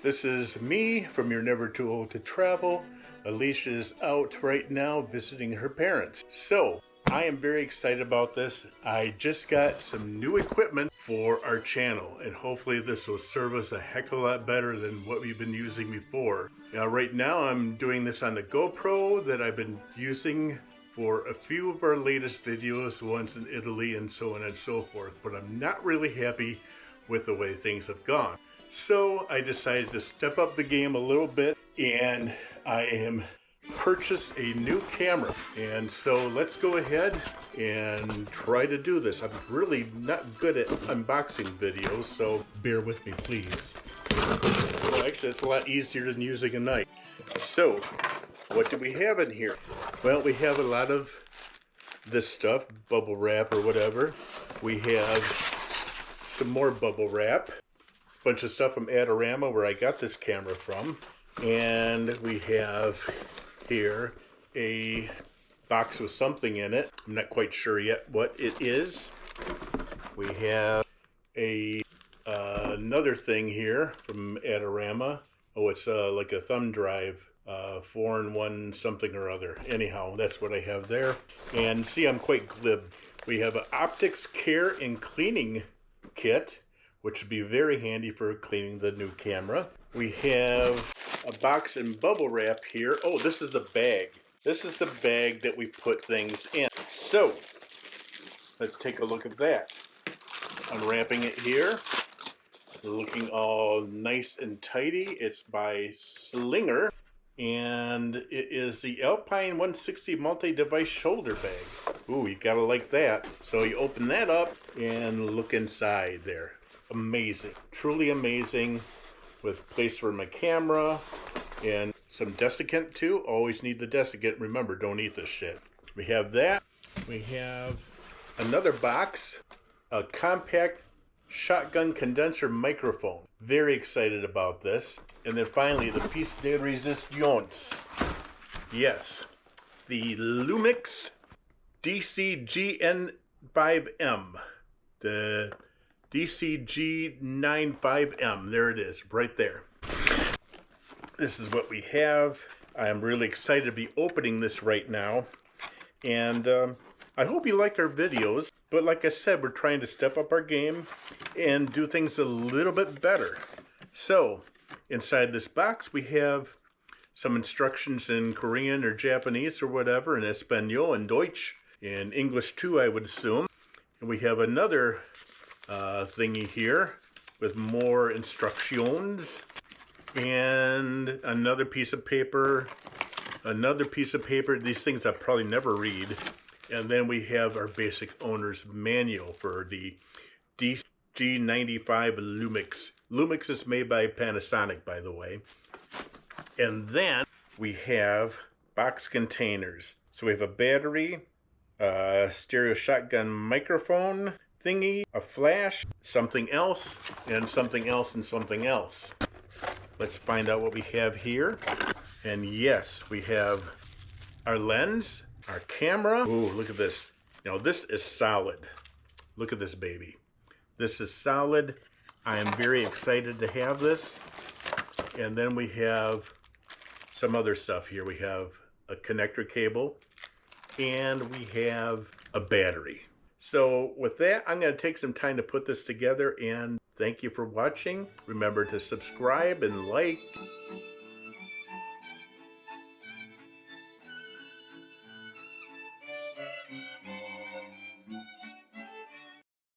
This is me from You're Never Too Old to Travel. Alicia is out right now visiting her parents. So, I am very excited about this. I just got some new equipment for our channel, and hopefully this will serve us a heck of a lot better than what we've been using before. Now, right now I'm doing this on the GoPro that I've been using for a few of our latest videos, ones in Italy and so on and so forth, but I'm not really happy with the way things have gone. So I decided to step up the game a little bit, and I am purchased a new camera. And so let's go ahead and try to do this. I'm really not good at unboxing videos, so bear with me, please. Well, actually, it's a lot easier than using a knife. So, what do we have in here? Well, we have a lot of this stuff, bubble wrap or whatever. We have some more bubble wrap, bunch of stuff from Adorama where I got this camera from, and we have here a box with something in it. I'm not quite sure yet what it is. We have another thing here from Adorama. Oh, it's like a thumb drive, 4-in-1 something or other. Anyhow, that's what I have there. And see, I'm quite glib. We have an optics care and cleaning kit, which would be very handy for cleaning the new camera. We have a box and bubble wrap here. Oh, this is the bag. This is the bag that we put things in. So, let's take a look at that. Unwrapping it here. Looking all nice and tidy. It's by Slinger, and it is the Alpine 160 multi-device shoulder bag. Ooh, you gotta like that. So you open that up and look inside there. Amazing, truly amazing, with place for my camera and some desiccant too. Always need the desiccant. Remember, don't eat this shit. We have that. We have another box, a compact shotgun condenser microphone. Very excited about this. And then finally, the piece de resistance. Yes, the Lumix G95M. The G95M. There it is, right there. This is what we have. I am really excited to be opening this right now. And I hope you like our videos. But like I said, we're trying to step up our game and do things a little bit better. So, inside this box, we have some instructions in Korean or Japanese or whatever, in Espanol and Deutsch, in English too, I would assume. And we have another thingy here with more instructions, and another piece of paper, These things I probably never read. And then we have our basic owner's manual for the G95 Lumix. Lumix is made by Panasonic, by the way. And then we have box containers. So we have a battery, a stereo shotgun microphone thingy, a flash, something else, and something else, and something else. Let's find out what we have here. And yes, we have our lens, our camera. Ooh, look at this. Now this is solid. Look at this baby. This is solid. I am very excited to have this. And then we have some other stuff here. We have a connector cable, and we have a battery. So with that, I'm going to take some time to put this together, and thank you for watching. Remember to subscribe and like.